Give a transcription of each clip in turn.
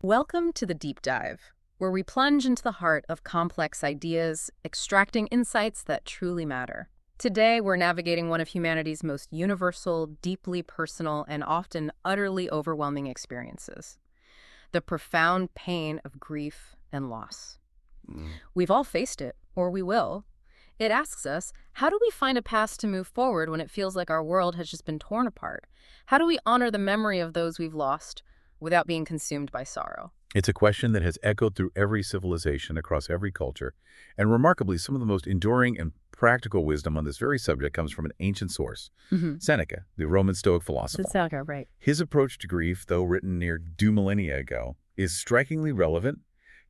Welcome to the Deep Dive, where we plunge into the heart of complex ideas, extracting insights that truly matter. Today, we're navigating one of humanity's most universal, deeply personal, and often utterly overwhelming experiences: the profound pain of grief and loss. Mm. We've all faced it, or we will. It asks us, how do we find a path to move forward when it feels like our world has just been torn apart? How do we honor the memory of those we've lost without being consumed by sorrow? It's a question that has echoed through every civilization across every culture, and remarkably, some of the most enduring and practical wisdom on this very subject comes from an ancient source, Mm-hmm. Seneca, the Roman Stoic philosopher. Seneca, right. His approach to grief, though written near 2 millennia ago, is strikingly relevant,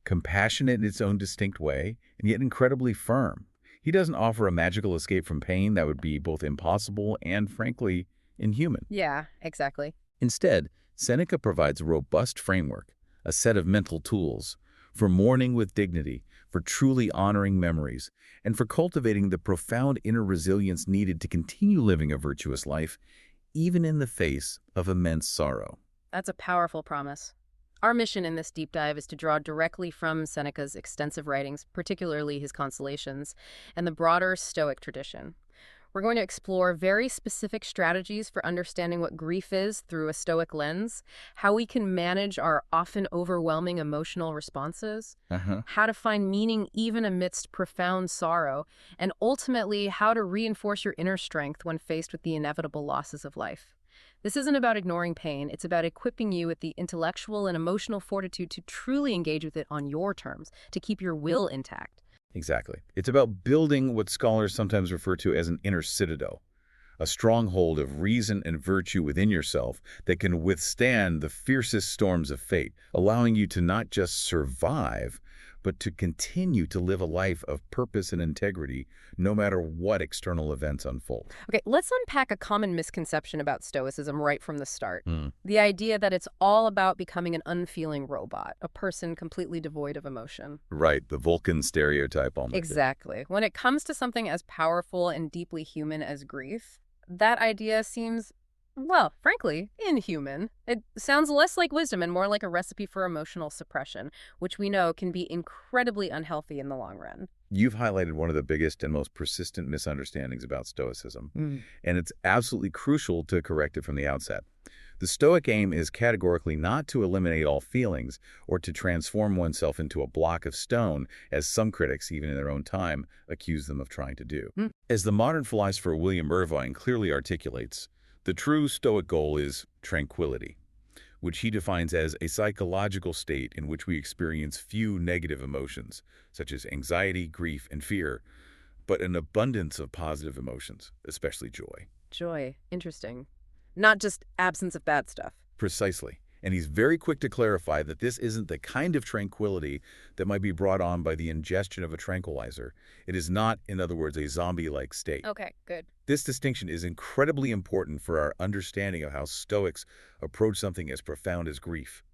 compassionate in its own distinct way, and yet incredibly firm. He doesn't offer a magical escape from pain that would be both impossible and, frankly, inhuman. Yeah, exactly. Instead, Seneca provides a robust framework, a set of mental tools, for mourning with dignity, for truly honoring memories, and for cultivating the profound inner resilience needed to continue living a virtuous life, even in the face of immense sorrow. That's a powerful promise. Our mission in this deep dive is to draw directly from Seneca's extensive writings, particularly his Consolations, and the broader Stoic tradition. We're going to explore very specific strategies for understanding what grief is through a Stoic lens, how we can manage our often overwhelming emotional responses, Uh-huh. how to find meaning even amidst profound sorrow, and ultimately how to reinforce your inner strength when faced with the inevitable losses of life. This isn't about ignoring pain, it's about equipping you with the intellectual and emotional fortitude to truly engage with it on your terms, to keep your will intact. Exactly. It's about building what scholars sometimes refer to as an inner citadel, a stronghold of reason and virtue within yourself that can withstand the fiercest storms of fate, allowing you to not just survive, but to continue to live a life of purpose and integrity, no matter what external events unfold. Okay, let's unpack a common misconception about Stoicism right from the start. Hmm. The idea that it's all about becoming an unfeeling robot, a person completely devoid of emotion. Right, the Vulcan stereotype almost. Exactly. When it comes to something as powerful and deeply human as grief, that idea seems, well, frankly, inhuman. It sounds less like wisdom and more like a recipe for emotional suppression, which we know can be incredibly unhealthy in the long run. You've highlighted one of the biggest and most persistent misunderstandings about Stoicism, and it's absolutely crucial to correct it from the outset. The Stoic aim is categorically not to eliminate all feelings or to transform oneself into a block of stone, as some critics, even in their own time, accuse them of trying to do. Mm. As the modern philosopher William Irvine clearly articulates, the true Stoic goal is tranquility, which he defines as a psychological state in which we experience few negative emotions, such as anxiety, grief, and fear, but an abundance of positive emotions, especially joy. Joy. Interesting. Not just absence of bad stuff. Precisely. And he's very quick to clarify that this isn't the kind of tranquility that might be brought on by the ingestion of a tranquilizer. It is not, in other words, a zombie-like state. Okay, good. This distinction is incredibly important for our understanding of how Stoics approach something as profound as grief.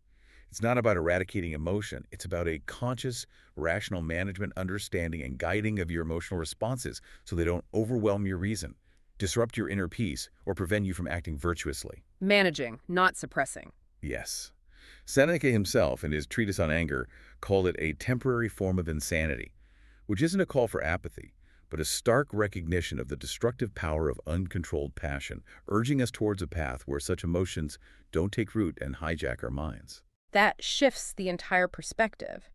It's not about eradicating emotion. It's about a conscious, rational management, understanding, and guiding of your emotional responses so they don't overwhelm your reason, disrupt your inner peace, or prevent you from acting virtuously. Managing, not suppressing. Yes. Seneca himself, in his treatise on anger, called it a temporary form of insanity, which isn't a call for apathy, but a stark recognition of the destructive power of uncontrolled passion, urging us towards a path where such emotions don't take root and hijack our minds. That shifts the entire perspective.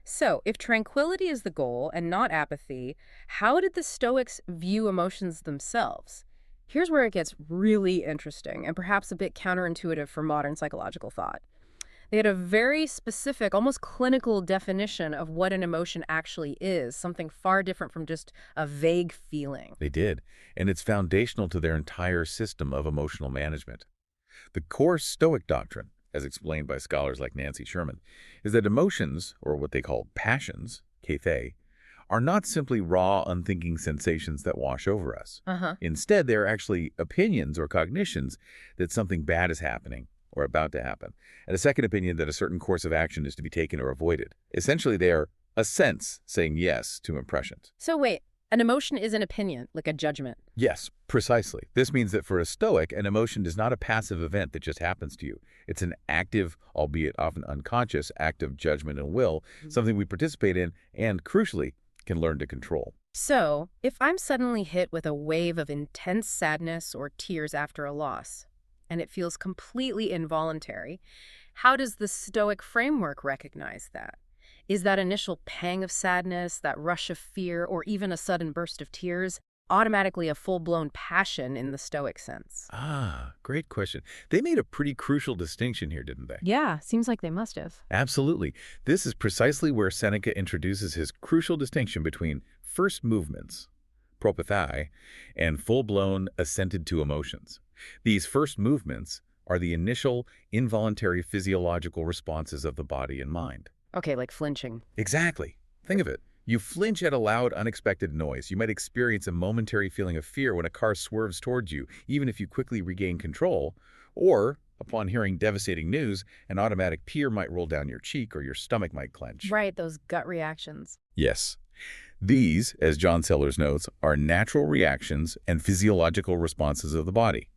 So, if tranquility is the goal and not apathy, how did the Stoics view emotions themselves? Here's where it gets really interesting and perhaps a bit counterintuitive for modern psychological thought. They had a very specific, almost clinical definition of what an emotion actually is, something far different from just a vague feeling. They did, and it's foundational to their entire system of emotional management. The core Stoic doctrine, as explained by scholars like Nancy Sherman, is that emotions, or what they call passions, kathe, are not simply raw, unthinking sensations that wash over us. Uh-huh. Instead, they are actually opinions or cognitions that something bad is happening or about to happen, and a second opinion that a certain course of action is to be taken or avoided. Essentially, they are a sense saying yes to impressions. So wait, An emotion is an opinion, like a judgment. Yes, precisely. This means that for a Stoic, an emotion is not a passive event that just happens to you. It's an active, albeit often unconscious, act of judgment and will, something we participate in and, crucially, can learn to control. So, if I'm suddenly hit with a wave of intense sadness or tears after a loss, and it feels completely involuntary, how does the Stoic framework recognize that? Is that initial pang of sadness, that rush of fear, or even a sudden burst of tears automatically a full-blown passion in the Stoic sense? Ah, great question. They made a pretty crucial distinction here, didn't they? Yeah, seems like they must have. Absolutely. This is precisely where Seneca introduces his crucial distinction between first movements, propathae, and full-blown assented to emotions. These first movements are the initial involuntary physiological responses of the body and mind. Okay, like flinching. Exactly. Think of it. You flinch at a loud, unexpected noise. You might experience a momentary feeling of fear when a car swerves towards you, even if you quickly regain control. Or, upon hearing devastating news, an automatic tear might roll down your cheek or your stomach might clench. Right, those gut reactions. Yes. These, as John Sellers notes, are natural reactions and physiological responses of the body.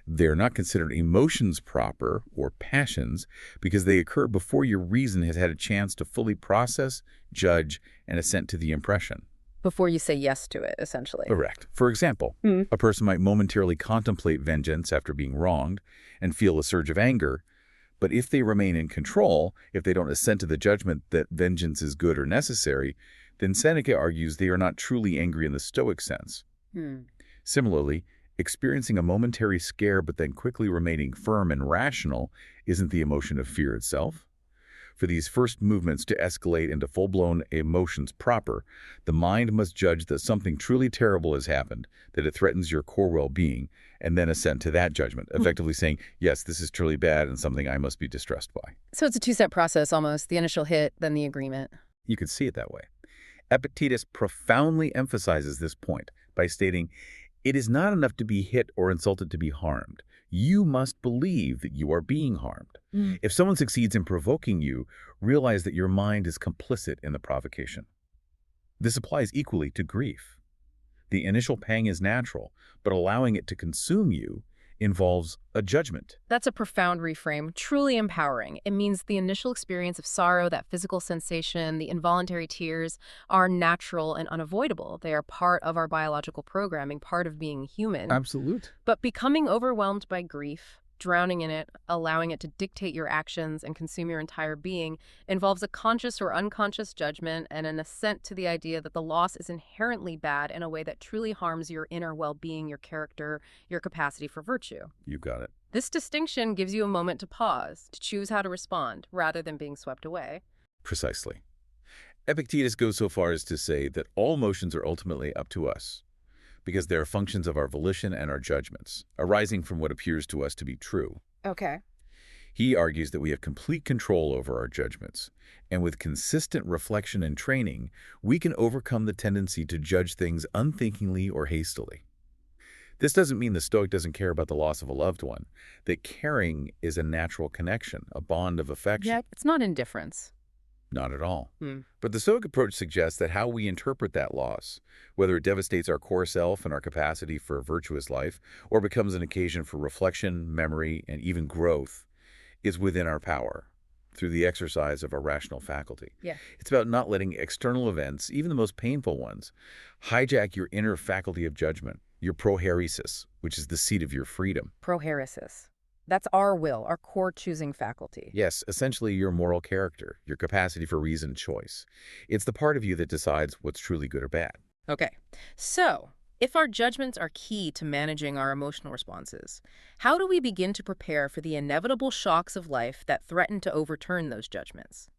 They're not considered emotions proper or passions because they occur before your reason has had a chance to fully process, judge, and assent to the impression. Before you say yes to it, essentially. Correct. For example, a person might momentarily contemplate vengeance after being wronged and feel a surge of anger, but if they remain in control, if they don't assent to the judgment that vengeance is good or necessary, then Seneca argues they are not truly angry in the Stoic sense. Hmm. Similarly, experiencing a momentary scare but then quickly remaining firm and rational isn't the emotion of fear itself. For these first movements to escalate into full-blown emotions proper, the mind must judge that something truly terrible has happened, that it threatens your core well-being, and then assent to that judgment, effectively saying, yes, this is truly bad and something I must be distressed by. So it's a two-step process almost, the initial hit, then the agreement. You could see it that way. Epictetus profoundly emphasizes this point by stating, it is not enough to be hit or insulted to be harmed. You must believe that you are being harmed. If someone succeeds in provoking you, realize that your mind is complicit in the provocation. This applies equally to grief. The initial pang is natural, but allowing it to consume you involves a judgment. That's a profound reframe, truly empowering. It means the initial experience of sorrow, that physical sensation, the involuntary tears are natural and unavoidable. They are part of our biological programming, part of being human. Absolute. But becoming overwhelmed by grief, drowning in it, allowing it to dictate your actions and consume your entire being, involves a conscious or unconscious judgment and an assent to the idea that the loss is inherently bad in a way that truly harms your inner well-being, your character, your capacity for virtue. You got it. This distinction gives you a moment to pause, to choose how to respond, rather than being swept away. Precisely. Epictetus goes so far as to say that all emotions are ultimately up to us, because they are functions of our volition and our judgments, arising from what appears to us to be true. Okay. He argues that we have complete control over our judgments, and with consistent reflection and training, we can overcome the tendency to judge things unthinkingly or hastily. This doesn't mean the Stoic doesn't care about the loss of a loved one. That caring is a natural connection, a bond of affection. Yeah, it's not indifference. Not at all. But the Stoic approach suggests that how we interpret that loss, whether it devastates our core self and our capacity for a virtuous life, or becomes an occasion for reflection, memory, and even growth, is within our power through the exercise of our rational faculty. Yeah. It's about not letting external events, even the most painful ones, hijack your inner faculty of judgment, your prohairesis, which is the seat of your freedom. Prohairesis. That's our will, our core choosing faculty. Yes, essentially your moral character, your capacity for reasoned choice. It's the part of you that decides what's truly good or bad. Okay. So, if our judgments are key to managing our emotional responses, how do we begin to prepare for the inevitable shocks of life that threaten to overturn those judgments?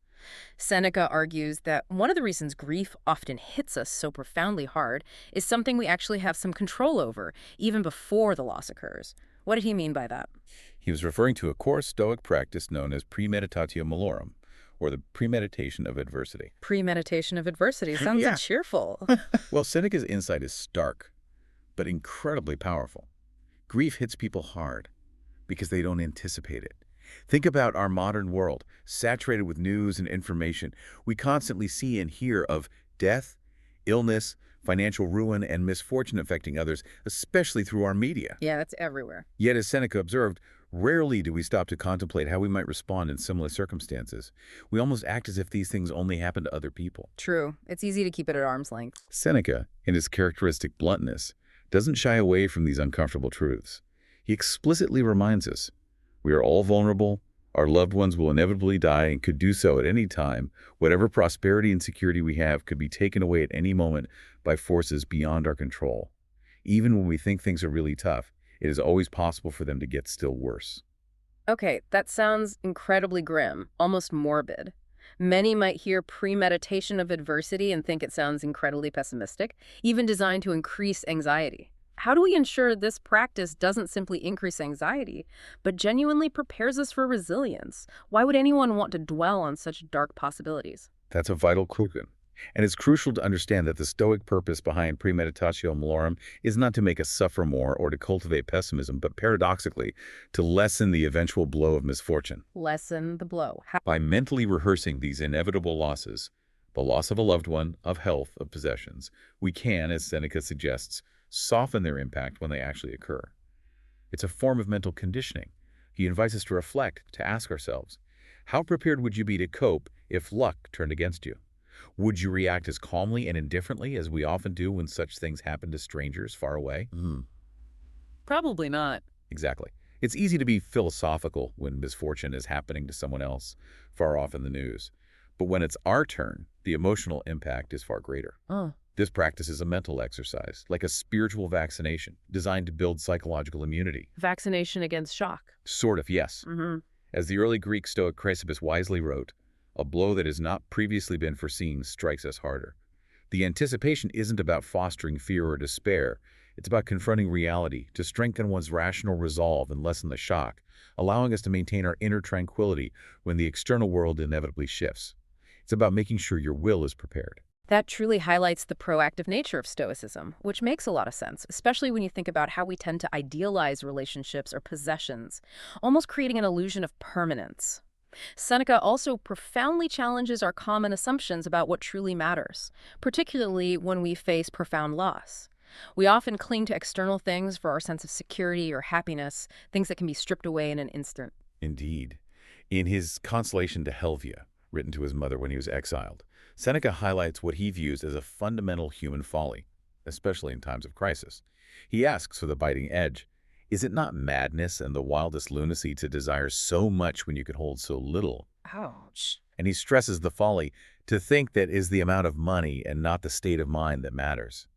Seneca argues that one of the reasons grief often hits us so profoundly hard is something we actually have some control over, even before the loss occurs. What did he mean by that? He was referring to a core Stoic practice known as premeditatio malorum, or the premeditation of adversity. Premeditation of adversity. Sounds Yeah. cheerful. Well, Seneca's insight is stark, but incredibly powerful. Grief hits people hard because they don't anticipate it. Think about our modern world, saturated with news and information. We constantly see and hear of death, illness, financial ruin, and misfortune affecting others, especially through our media. Yeah, that's everywhere. Yet, as Seneca observed, rarely do we stop to contemplate how we might respond in similar circumstances. We almost act as if these things only happen to other people. True. It's easy to keep it at arm's length. Seneca, in his characteristic bluntness, doesn't shy away from these uncomfortable truths. He explicitly reminds us, we are all vulnerable, our loved ones will inevitably die and could do so at any time. Whatever prosperity and security we have could be taken away at any moment by forces beyond our control. Even when we think things are really tough, it is always possible for them to get still worse. Okay, that sounds incredibly grim, almost morbid. Many might hear premeditation of adversity and think it sounds incredibly pessimistic, even designed to increase anxiety. How do we ensure this practice doesn't simply increase anxiety, but genuinely prepares us for resilience? Why would anyone want to dwell on such dark possibilities? That's a vital question. And it's crucial to understand that the Stoic purpose behind premeditatio malorum is not to make us suffer more or to cultivate pessimism, but paradoxically, to lessen the eventual blow of misfortune. Lessen the blow. By mentally rehearsing these inevitable losses, the loss of a loved one, of health, of possessions, we can, as Seneca suggests, soften their impact when they actually occur. It's a form of mental conditioning. He invites us to reflect, to ask ourselves, how prepared would you be to cope if luck turned against you? Would you react as calmly and indifferently as we often do when such things happen to strangers far away? Probably not. Exactly. It's easy to be philosophical when misfortune is happening to someone else far off in the news. But when it's our turn, the emotional impact is far greater. Oh. This practice is a mental exercise, like a spiritual vaccination, designed to build psychological immunity. Vaccination against shock. Sort of, yes. Mm-hmm. As the early Greek Stoic Chrysippus wisely wrote, a blow that has not previously been foreseen strikes us harder. The anticipation isn't about fostering fear or despair. It's about confronting reality to strengthen one's rational resolve and lessen the shock, allowing us to maintain our inner tranquility when the external world inevitably shifts. It's about making sure your will is prepared. That truly highlights the proactive nature of Stoicism, which makes a lot of sense, especially when you think about how we tend to idealize relationships or possessions, almost creating an illusion of permanence. Seneca also profoundly challenges our common assumptions about what truly matters, particularly when we face profound loss. We often cling to external things for our sense of security or happiness, things that can be stripped away in an instant. Indeed. In his Consolation to Helvia, written to his mother when he was exiled, Seneca highlights what he views as a fundamental human folly, especially in times of crisis. He asks with a biting edge, is it not madness and the wildest lunacy to desire so much when you could hold so little? Ouch. And he stresses the folly to think that is the amount of money and not the state of mind that matters.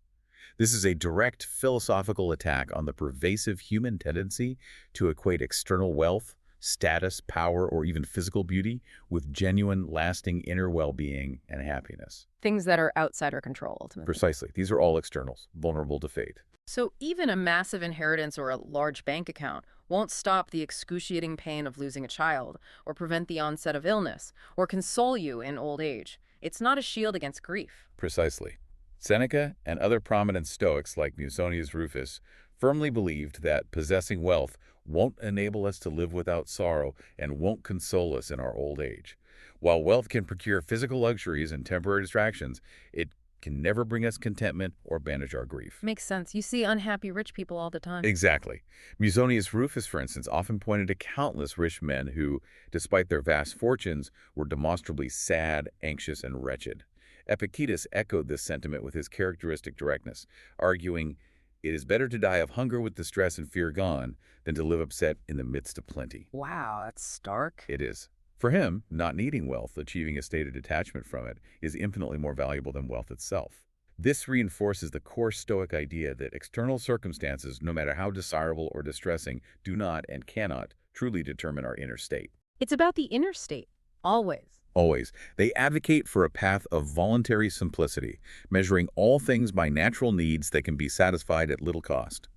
This is a direct philosophical attack on the pervasive human tendency to equate external wealth, status, power, or even physical beauty with genuine, lasting inner well-being and happiness. Things that are outside our control, ultimately. Precisely. These are all externals, vulnerable to fate. So even a massive inheritance or a large bank account won't stop the excruciating pain of losing a child, or prevent the onset of illness, or console you in old age. It's not a shield against grief. Precisely. Seneca and other prominent Stoics like Musonius Rufus firmly believed that possessing wealth won't enable us to live without sorrow and won't console us in our old age. While wealth can procure physical luxuries and temporary distractions, it can never bring us contentment or banish our grief. Makes sense. You see unhappy rich people all the time. Exactly. Musonius Rufus, for instance, often pointed to countless rich men who, despite their vast fortunes, were demonstrably sad, anxious, and wretched. Epictetus echoed this sentiment with his characteristic directness, arguing, it is better to die of hunger with distress and fear gone than to live upset in the midst of plenty. Wow, that's stark. It is. For him, not needing wealth, achieving a state of detachment from it, is infinitely more valuable than wealth itself. This reinforces the core Stoic idea that external circumstances, no matter how desirable or distressing, do not and cannot truly determine our inner state. It's about the inner state, always. Always. They advocate for a path of voluntary simplicity, measuring all things by natural needs that can be satisfied at little cost.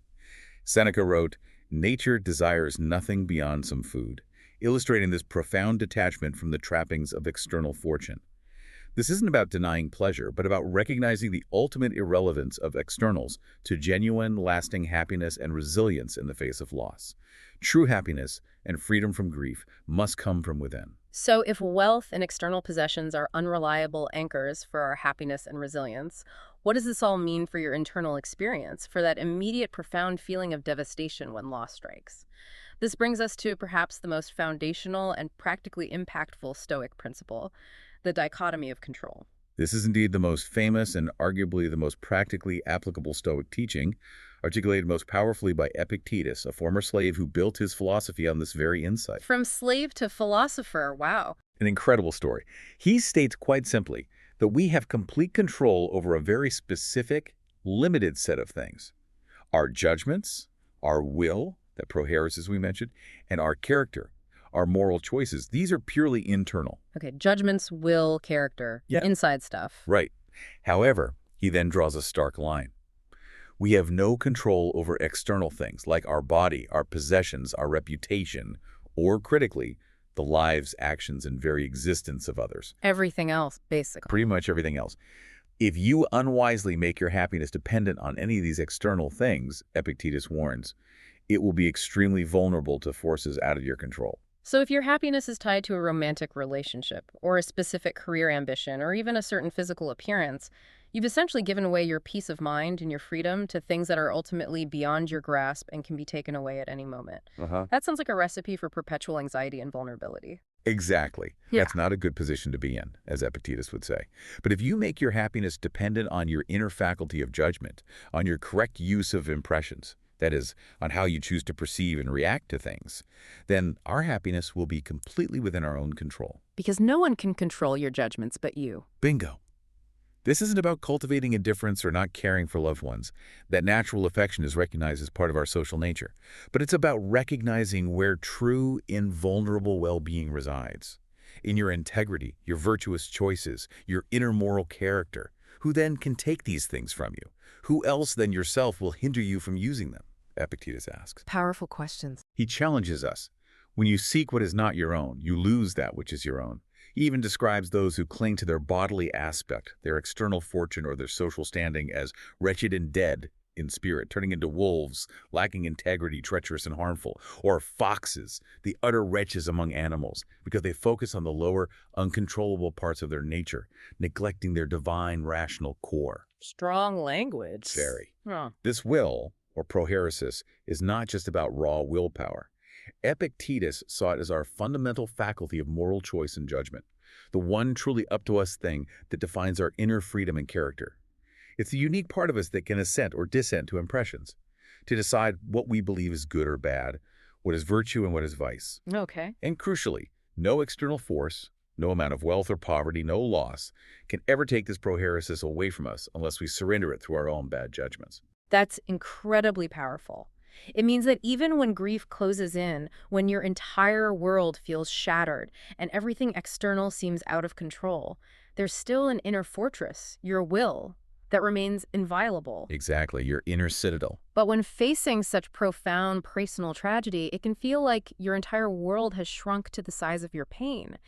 Seneca wrote, nature desires nothing beyond some food, illustrating this profound detachment from the trappings of external fortune. This isn't about denying pleasure, but about recognizing the ultimate irrelevance of externals to genuine, lasting happiness and resilience in the face of loss. True happiness and freedom from grief must come from within. So, if wealth and external possessions are unreliable anchors for our happiness and resilience, what does this all mean for your internal experience, for that immediate, profound feeling of devastation when loss strikes? This brings us to perhaps the most foundational and practically impactful Stoic principle, the dichotomy of control. This is indeed the most famous and arguably the most practically applicable Stoic teaching, articulated most powerfully by Epictetus, a former slave who built his philosophy on this very insight. From slave to philosopher, wow. An incredible story. He states quite simply that we have complete control over a very specific, limited set of things. Our judgments, our will, that proheres as we mentioned, and our character, our moral choices. These are purely internal. Okay, judgments, will, character, Yeah. inside stuff. Right. However, he then draws a stark line. We have no control over external things like our body, our possessions, our reputation, or critically, the lives, actions, and very existence of others. Everything else, basically. Pretty much everything else. If you unwisely make your happiness dependent on any of these external things, Epictetus warns, it will be extremely vulnerable to forces out of your control. So if your happiness is tied to a romantic relationship, or a specific career ambition, or even a certain physical appearance, you've essentially given away your peace of mind and your freedom to things that are ultimately beyond your grasp and can be taken away at any moment. That sounds like a recipe for perpetual anxiety and vulnerability. Exactly. Yeah. That's not a good position to be in, as Epictetus would say. But if you make your happiness dependent on your inner faculty of judgment, on your correct use of impressions, that is, on how you choose to perceive and react to things, then our happiness will be completely within our own control. Because no one can control your judgments but you. Bingo. This isn't about cultivating indifference or not caring for loved ones. That natural affection is recognized as part of our social nature. But it's about recognizing where true, invulnerable well-being resides. In your integrity, your virtuous choices, your inner moral character. Who then can take these things from you? Who else than yourself will hinder you from using them? Epictetus asks. Powerful questions. He challenges us. When you seek what is not your own, you lose that which is your own. He even describes those who cling to their bodily aspect, their external fortune or their social standing as wretched and dead in spirit, turning into wolves, lacking integrity, treacherous and harmful, or foxes, the utter wretches among animals, because they focus on the lower, uncontrollable parts of their nature, neglecting their divine, rational core. Strong language. Very. Huh. This will, or proheresis, is not just about raw willpower. Epictetus saw it as our fundamental faculty of moral choice and judgment, the one truly up to us thing that defines our inner freedom and character. It's the unique part of us that can assent or dissent to impressions, to decide what we believe is good or bad, what is virtue and what is vice. Okay. And crucially, no external force, no amount of wealth or poverty, no loss, can ever take this proheresis away from us unless we surrender it through our own bad judgments. That's incredibly powerful. It means that even when grief closes in, when your entire world feels shattered and everything external seems out of control, there's still an inner fortress, your will, that remains inviolable. Exactly, your inner citadel. But when facing such profound personal tragedy, it can feel like your entire world has shrunk to the size of your pain.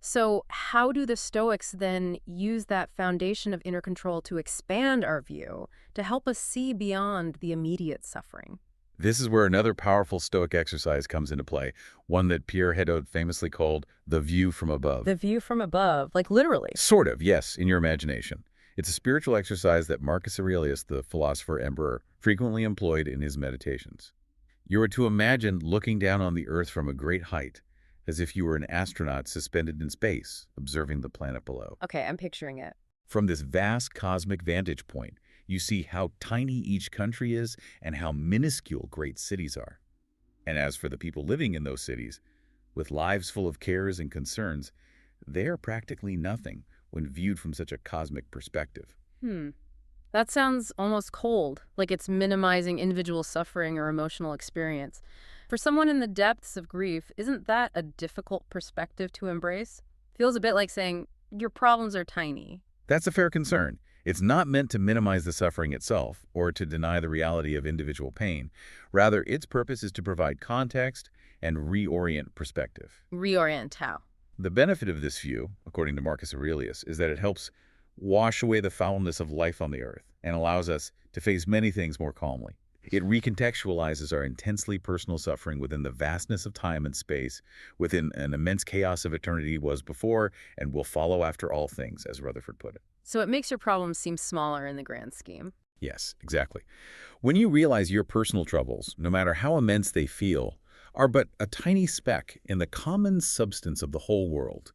So how do the Stoics then use that foundation of inner control to expand our view, to help us see beyond the immediate suffering? This is where another powerful Stoic exercise comes into play, one that Pierre Hadot famously called the view from above. The view from above, like literally. Sort of, yes, in your imagination. It's a spiritual exercise that Marcus Aurelius, the philosopher-emperor, frequently employed in his meditations. You are to imagine looking down on the earth from a great height, as if you were an astronaut suspended in space, observing the planet below. Okay, I'm picturing it. From this vast cosmic vantage point, you see how tiny each country is and how minuscule great cities are. And as for the people living in those cities, with lives full of cares and concerns, they are practically nothing when viewed from such a cosmic perspective. That sounds almost cold, like it's minimizing individual suffering or emotional experience. For someone in the depths of grief, isn't that a difficult perspective to embrace? Feels a bit like saying, your problems are tiny. That's a fair concern. It's not meant to minimize the suffering itself or to deny the reality of individual pain. Rather, its purpose is to provide context and reorient perspective. Reorient how? The benefit of this view, according to Marcus Aurelius, is that it helps wash away the foulness of life on the earth and allows us to face many things more calmly. It recontextualizes our intensely personal suffering within the vastness of time and space, within an immense chaos of eternity was before and will follow after all things, as Rutherford put it. So it makes your problems seem smaller in the grand scheme. Yes, exactly. When you realize your personal troubles, no matter how immense they feel, are but a tiny speck in the common substance of the whole world,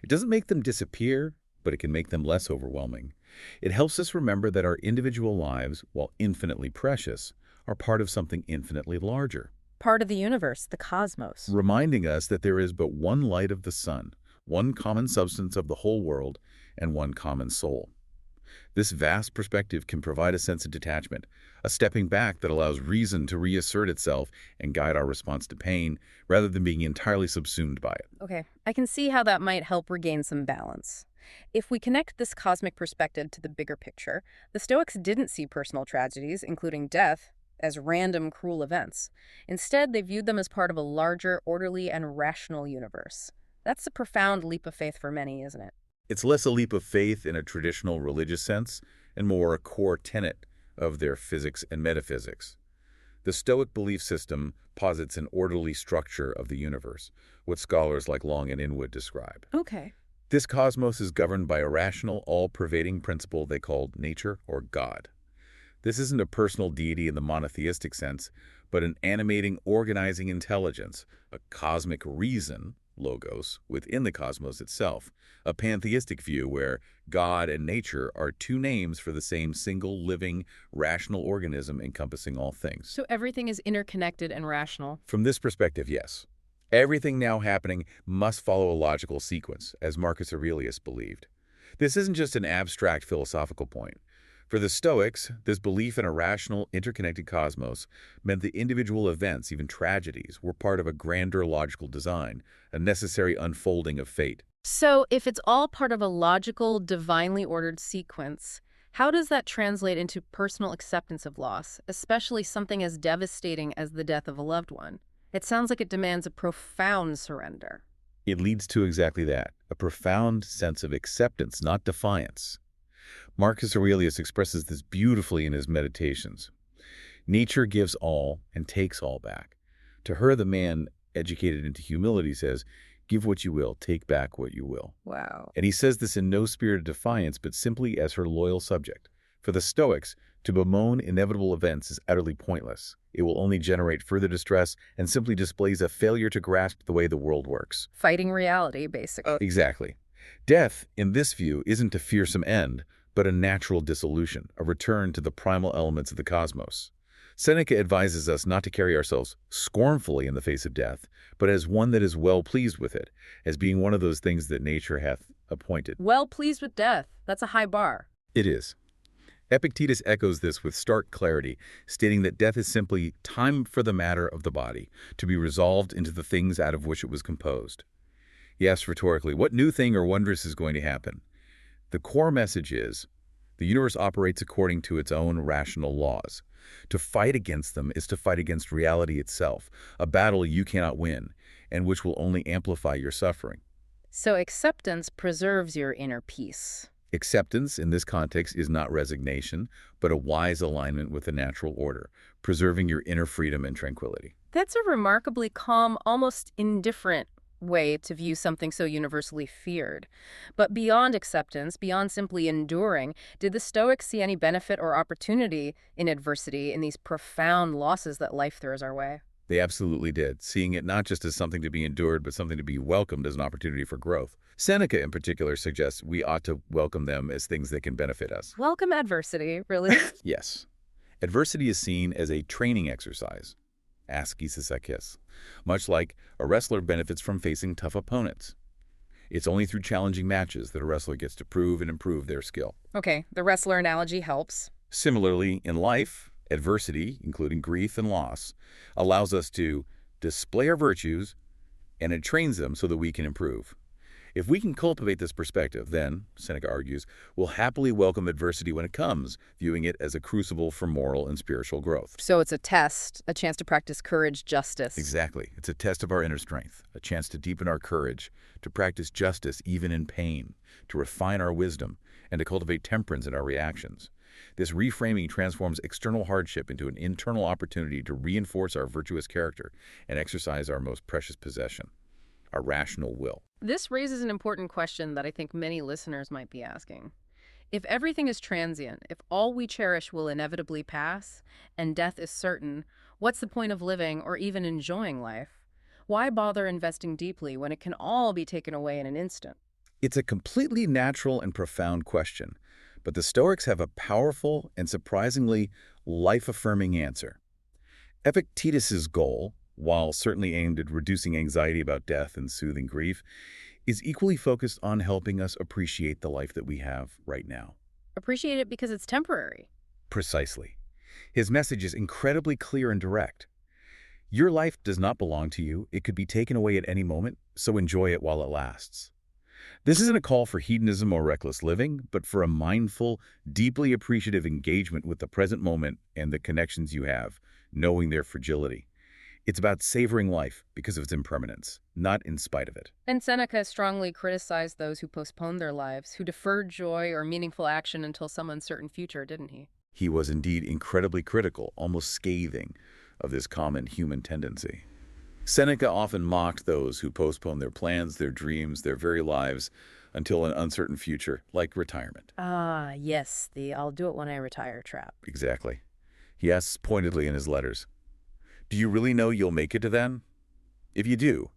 it doesn't make them disappear, but it can make them less overwhelming. It helps us remember that our individual lives, while infinitely precious, are part of something infinitely larger, Part of the universe, the cosmos. reminding us that there is but one light of the sun, one common substance of the whole world, and one common soul. This vast perspective can provide a sense of detachment, a stepping back that allows reason to reassert itself and guide our response to pain, rather than being entirely subsumed by it. Okay, I can see how that might help regain some balance. If we connect this cosmic perspective to the bigger picture, the Stoics didn't see personal tragedies, including death, as random, cruel events. Instead, they viewed them as part of a larger, orderly, and rational universe. That's a profound leap of faith for many, isn't it? It's less a leap of faith in a traditional religious sense and more a core tenet of their physics and metaphysics. The Stoic belief system posits an orderly structure of the universe, what scholars like Long and Inwood describe. Okay. This cosmos is governed by a rational, all-pervading principle they called nature or God. This isn't a personal deity in the monotheistic sense, but an animating, organizing intelligence, a cosmic reason, logos, within the cosmos itself, a pantheistic view where God and nature are two names for the same single, living, rational organism encompassing all things. So everything is interconnected and rational. From this perspective, yes. Everything now happening must follow a logical sequence, as Marcus Aurelius believed. This isn't just an abstract philosophical point. For the Stoics, this belief in a rational, interconnected cosmos meant that individual events, even tragedies, were part of a grander logical design, a necessary unfolding of fate. So if it's all part of a logical, divinely ordered sequence, how does that translate into personal acceptance of loss, especially something as devastating as the death of a loved one? It sounds like it demands a profound surrender. It leads to exactly that, a profound sense of acceptance, not defiance. Marcus Aurelius expresses this beautifully in his Meditations. Nature gives all and takes all back. To her, the man, educated into humility, says, "Give what you will, take back what you will." Wow. And he says this in no spirit of defiance, but simply as her loyal subject. For the Stoics, to bemoan inevitable events is utterly pointless. It will only generate further distress and simply displays a failure to grasp the way the world works. Fighting reality, basically. Exactly. Death, in this view, isn't a fearsome end, but a natural dissolution, a return to the primal elements of the cosmos. Seneca advises us not to carry ourselves scornfully in the face of death, but as one that is well pleased with it, as being one of those things that nature hath appointed. Well pleased with death. That's a high bar. It is. Epictetus echoes this with stark clarity, stating that death is simply time for the matter of the body, to be resolved into the things out of which it was composed. He asks rhetorically, what new thing or wondrous is going to happen? The core message is, the universe operates according to its own rational laws. To fight against them is to fight against reality itself, a battle you cannot win, and which will only amplify your suffering. So acceptance preserves your inner peace. Acceptance, in this context, is not resignation, but a wise alignment with the natural order, preserving your inner freedom and tranquility. That's a remarkably calm, almost indifferent way to view something so universally feared. But beyond acceptance, beyond simply enduring, did the Stoics see any benefit or opportunity in adversity, in these profound losses that life throws our way? They absolutely did, seeing it not just as something to be endured, but something to be welcomed as an opportunity for growth. Seneca, in particular, suggests we ought to welcome them as things that can benefit us. Welcome adversity, really. Yes. Adversity is seen as a training exercise. Askesis, much like a wrestler benefits from facing tough opponents. It's only through challenging matches that a wrestler gets to prove and improve their skill. Okay, the wrestler analogy helps. Similarly, in life, adversity, including grief and loss, allows us to display our virtues, and it trains them so that we can improve. If we can cultivate this perspective, then, Seneca argues, we'll happily welcome adversity when it comes, viewing it as a crucible for moral and spiritual growth. So it's a test, a chance to practice courage, justice. Exactly. It's a test of our inner strength, a chance to deepen our courage, to practice justice even in pain, to refine our wisdom, and to cultivate temperance in our reactions. This reframing transforms external hardship into an internal opportunity to reinforce our virtuous character and exercise our most precious possession, our rational will. This raises an important question that I think many listeners might be asking. If everything is transient, if all we cherish will inevitably pass, and death is certain, what's the point of living or even enjoying life? Why bother investing deeply when it can all be taken away in an instant? It's a completely natural and profound question, but the Stoics have a powerful and surprisingly life-affirming answer. Epictetus's goal, while certainly aimed at reducing anxiety about death and soothing grief, is equally focused on helping us appreciate the life that we have right now. Appreciate it because it's temporary. Precisely. His message is incredibly clear and direct. Your life does not belong to you. It could be taken away at any moment, so enjoy it while it lasts. This isn't a call for hedonism or reckless living, but for a mindful, deeply appreciative engagement with the present moment and the connections you have, knowing their fragility. It's about savoring life because of its impermanence, not in spite of it. And Seneca strongly criticized those who postponed their lives, who deferred joy or meaningful action until some uncertain future, didn't he? He was indeed incredibly critical, almost scathing, of this common human tendency. Seneca often mocked those who postponed their plans, their dreams, their very lives until an uncertain future, like retirement. Ah, yes, the I'll do it when I retire trap. Exactly. He asks pointedly in his letters, do you really know you'll make it to then? If you do,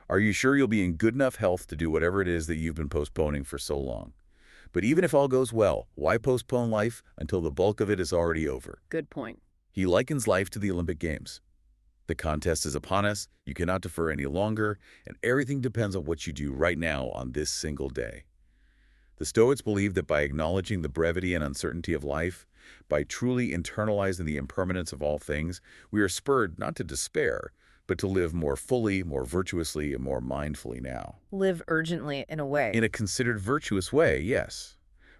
are you sure you'll be in good enough health to do whatever it is that you've been postponing for so long? But even if all goes well, why postpone life until the bulk of it is already over? Good point. He likens life to the Olympic Games. The contest is upon us, you cannot defer any longer, and everything depends on what you do right now on this single day. The Stoics believe that by acknowledging the brevity and uncertainty of life, by truly internalizing the impermanence of all things, we are spurred not to despair, but to live more fully, more virtuously, and more mindfully now. Live urgently in a way. In a considered virtuous way, yes.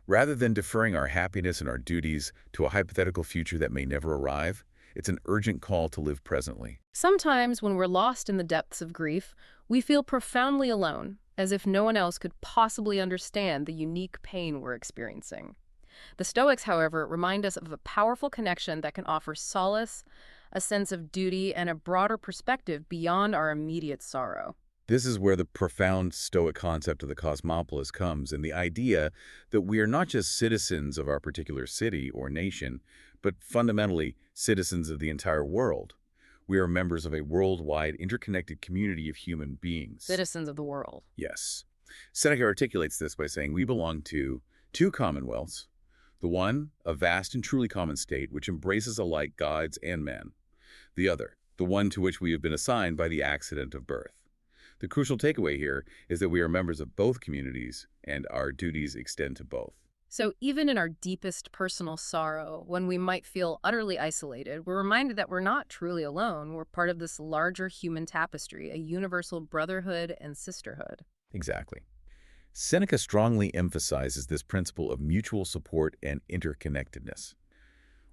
Rather than deferring our happiness and our duties to a hypothetical future that may never arrive, it's an urgent call to live presently. Sometimes when we're lost in the depths of grief, we feel profoundly alone, as if no one else could possibly understand the unique pain we're experiencing. The Stoics, however, remind us of a powerful connection that can offer solace, a sense of duty, and a broader perspective beyond our immediate sorrow. This is where the profound Stoic concept of the cosmopolis comes, and the idea that we are not just citizens of our particular city or nation, but fundamentally citizens of the entire world. We are members of a worldwide, interconnected community of human beings. Citizens of the world. Yes. Seneca articulates this by saying we belong to two commonwealths. The one, a vast and truly common state, which embraces alike gods and men. The other, the one to which we have been assigned by the accident of birth. The crucial takeaway here is that we are members of both communities, and our duties extend to both. So even in our deepest personal sorrow, when we might feel utterly isolated, we're reminded that we're not truly alone. We're part of this larger human tapestry, a universal brotherhood and sisterhood. Exactly. Seneca strongly emphasizes this principle of mutual support and interconnectedness.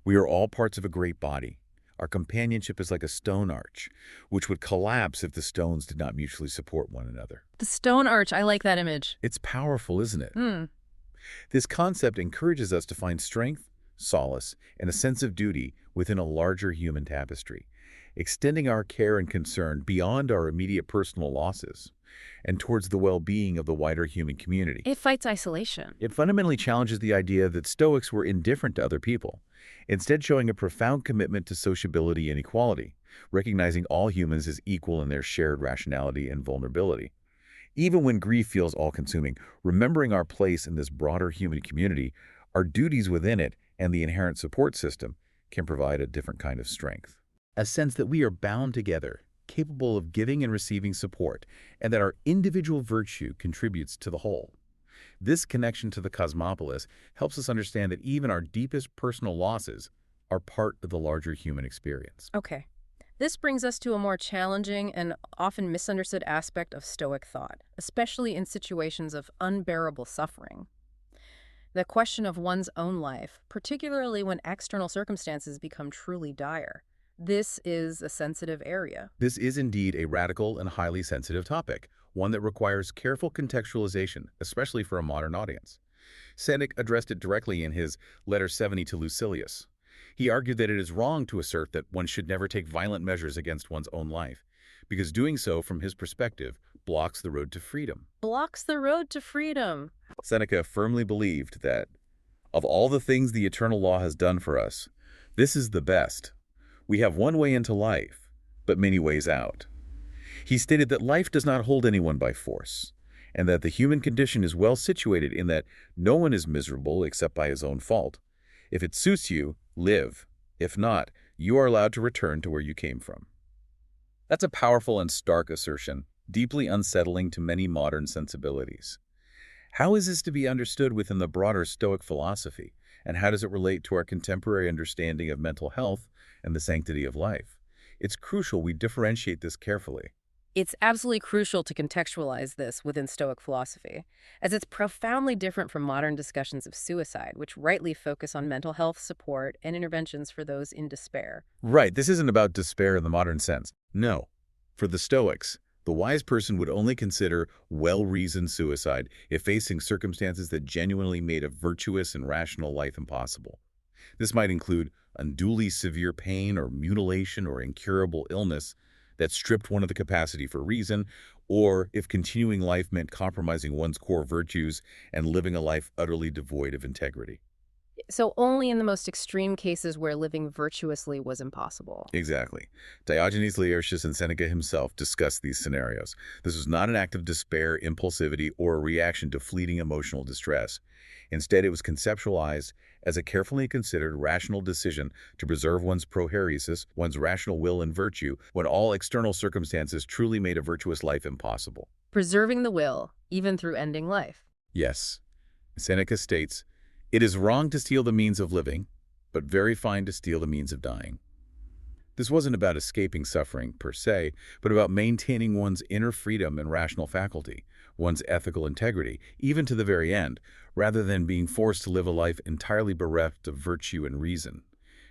We are all parts of a great body. Our companionship is like a stone arch, which would collapse if the stones did not mutually support one another. The stone arch, I like that image. It's powerful, isn't it? Hmm. This concept encourages us to find strength, solace, and a sense of duty within a larger human tapestry, extending our care and concern beyond our immediate personal losses and towards the well-being of the wider human community. It fights isolation. It fundamentally challenges the idea that Stoics were indifferent to other people, instead showing a profound commitment to sociability and equality, recognizing all humans as equal in their shared rationality and vulnerability. Even when grief feels all-consuming, remembering our place in this broader human community, our duties within it, and the inherent support system can provide a different kind of strength. A sense that we are bound together, capable of giving and receiving support, and that our individual virtue contributes to the whole. This connection to the cosmopolis helps us understand that even our deepest personal losses are part of the larger human experience. Okay. This brings us to a more challenging and often misunderstood aspect of Stoic thought, especially in situations of unbearable suffering. The question of one's own life, particularly when external circumstances become truly dire. This is a sensitive area. This is indeed a radical and highly sensitive topic, one that requires careful contextualization, especially for a modern audience. Seneca addressed it directly in his Letter 70 to Lucilius. He argued that it is wrong to assert that one should never take violent measures against one's own life, because doing so, from his perspective, blocks the road to freedom. Blocks the road to freedom. Seneca firmly believed that, of all the things the eternal law has done for us, this is the best. We have one way into life, but many ways out. He stated that life does not hold anyone by force, and that the human condition is well situated in that no one is miserable except by his own fault. If it suits you, live. If not, you are allowed to return to where you came from. That's a powerful and stark assertion, deeply unsettling to many modern sensibilities. How is this to be understood within the broader Stoic philosophy, and how does it relate to our contemporary understanding of mental health and the sanctity of life? It's crucial we differentiate this carefully. It's absolutely crucial to contextualize this within Stoic philosophy, as it's profoundly different from modern discussions of suicide, which rightly focus on mental health support and interventions for those in despair. Right, this isn't about despair in the modern sense. No. For the Stoics, the wise person would only consider well-reasoned suicide if facing circumstances that genuinely made a virtuous and rational life impossible. This might include unduly severe pain or mutilation or incurable illness that stripped one of the capacity for reason, or if continuing life meant compromising one's core virtues and living a life utterly devoid of integrity. So only in the most extreme cases where living virtuously was impossible. Exactly. Diogenes Laertius and Seneca himself discussed these scenarios. This was not an act of despair, impulsivity, or a reaction to fleeting emotional distress. Instead, it was conceptualized as a carefully considered rational decision to preserve one's prohairesis, one's rational will and virtue, when all external circumstances truly made a virtuous life impossible. Preserving the will, even through ending life. Yes. Seneca states, "It is wrong to steal the means of living, but very fine to steal the means of dying." This wasn't about escaping suffering, per se, but about maintaining one's inner freedom and rational faculty, one's ethical integrity, even to the very end, rather than being forced to live a life entirely bereft of virtue and reason.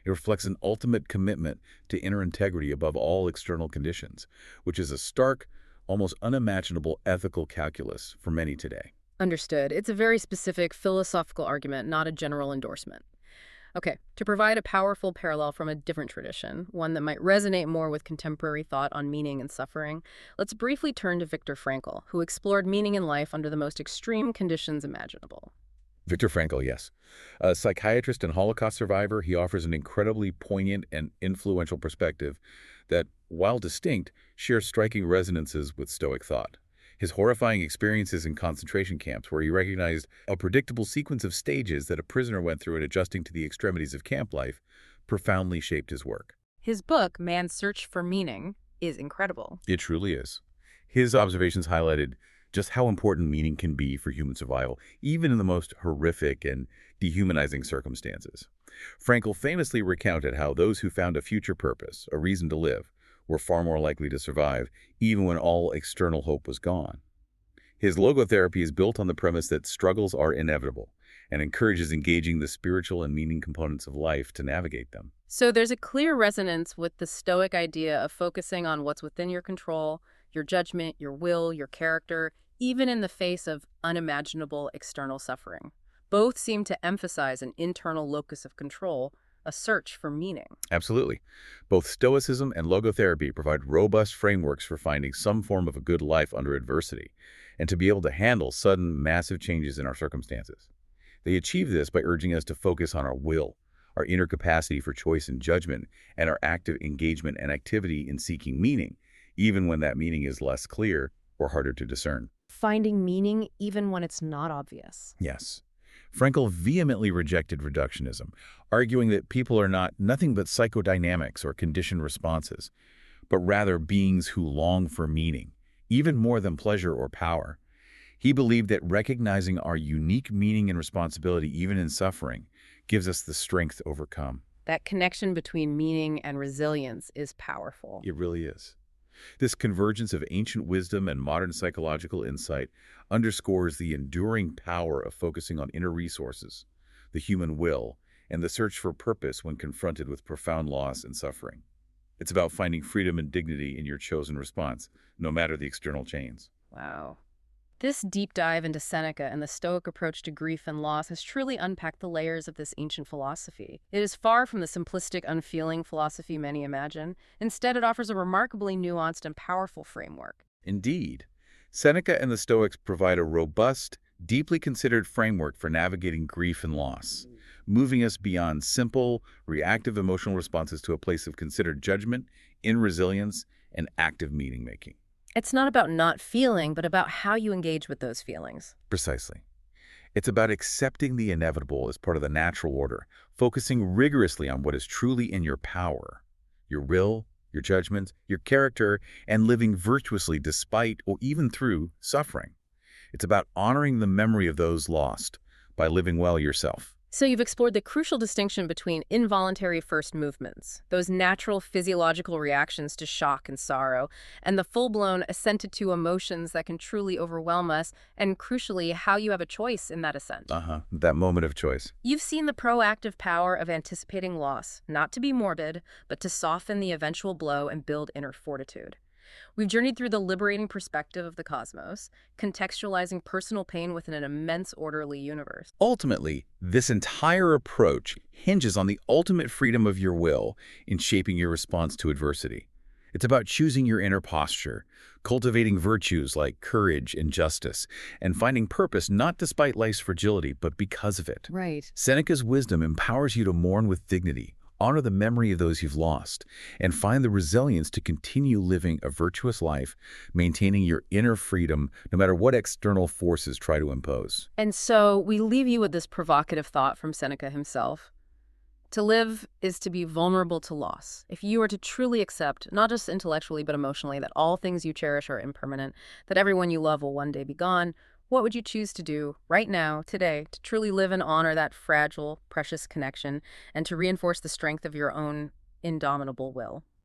It reflects an ultimate commitment to inner integrity above all external conditions, which is a stark, almost unimaginable ethical calculus for many today. Understood. It's a very specific philosophical argument, not a general endorsement. Okay, to provide a powerful parallel from a different tradition, one that might resonate more with contemporary thought on meaning and suffering, let's briefly turn to Viktor Frankl, who explored meaning in life under the most extreme conditions imaginable. Viktor Frankl, yes. A psychiatrist and Holocaust survivor, he offers an incredibly poignant and influential perspective that, while distinct, shares striking resonances with Stoic thought. His horrifying experiences in concentration camps, where he recognized a predictable sequence of stages that a prisoner went through in adjusting to the extremities of camp life, profoundly shaped his work. His book, Man's Search for Meaning, is incredible. It truly is. His observations highlighted just how important meaning can be for human survival, even in the most horrific and dehumanizing circumstances. Frankl famously recounted how those who found a future purpose, a reason to live, were far more likely to survive, even when all external hope was gone. His logotherapy is built on the premise that struggles are inevitable and encourages engaging the spiritual and meaning components of life to navigate them. So there's a clear resonance with the Stoic idea of focusing on what's within your control, your judgment, your will, your character, even in the face of unimaginable external suffering. Both seem to emphasize an internal locus of control, a search for meaning. Absolutely. Both Stoicism and logotherapy provide robust frameworks for finding some form of a good life under adversity, and to be able to handle sudden, massive changes in our circumstances. They achieve this by urging us to focus on our will, our inner capacity for choice and judgment, and our active engagement and activity in seeking meaning, even when that meaning is less clear or harder to discern. Finding meaning even when it's not obvious. Yes. Frankl vehemently rejected reductionism, arguing that people are nothing but psychodynamics or conditioned responses, but rather beings who long for meaning, even more than pleasure or power. He believed that recognizing our unique meaning and responsibility, even in suffering, gives us the strength to overcome. That connection between meaning and resilience is powerful. It really is. This convergence of ancient wisdom and modern psychological insight underscores the enduring power of focusing on inner resources, the human will, and the search for purpose when confronted with profound loss and suffering. It's about finding freedom and dignity in your chosen response, no matter the external chains. Wow. This deep dive into Seneca and the Stoic approach to grief and loss has truly unpacked the layers of this ancient philosophy. It is far from the simplistic, unfeeling philosophy many imagine. Instead, it offers a remarkably nuanced and powerful framework. Indeed, Seneca and the Stoics provide a robust, deeply considered framework for navigating grief and loss, moving us beyond simple, reactive emotional responses to a place of considered judgment, in resilience, and active meaning-making. It's not about not feeling, but about how you engage with those feelings. Precisely. It's about accepting the inevitable as part of the natural order, focusing rigorously on what is truly in your power, your will, your judgment, your character, and living virtuously despite or even through suffering. It's about honoring the memory of those lost by living well yourself. So you've explored the crucial distinction between involuntary first movements, those natural physiological reactions to shock and sorrow, and the full-blown assented to emotions that can truly overwhelm us, and crucially, how you have a choice in that ascent. That moment of choice. You've seen the proactive power of anticipating loss, not to be morbid, but to soften the eventual blow and build inner fortitude. We've journeyed through the liberating perspective of the cosmos, contextualizing personal pain within an immense orderly universe. Ultimately, this entire approach hinges on the ultimate freedom of your will in shaping your response to adversity. It's about choosing your inner posture, cultivating virtues like courage and justice, and finding purpose not despite life's fragility, but because of it. Right. Seneca's wisdom empowers you to mourn with dignity, honor the memory of those you've lost, and find the resilience to continue living a virtuous life, maintaining your inner freedom no matter what external forces try to impose. And so we leave you with this provocative thought from Seneca himself. To live is to be vulnerable to loss. If you are to truly accept, not just intellectually but emotionally, that all things you cherish are impermanent, that everyone you love will one day be gone, what would you choose to do right now, today, to truly live and honor that fragile, precious connection and to reinforce the strength of your own indomitable will?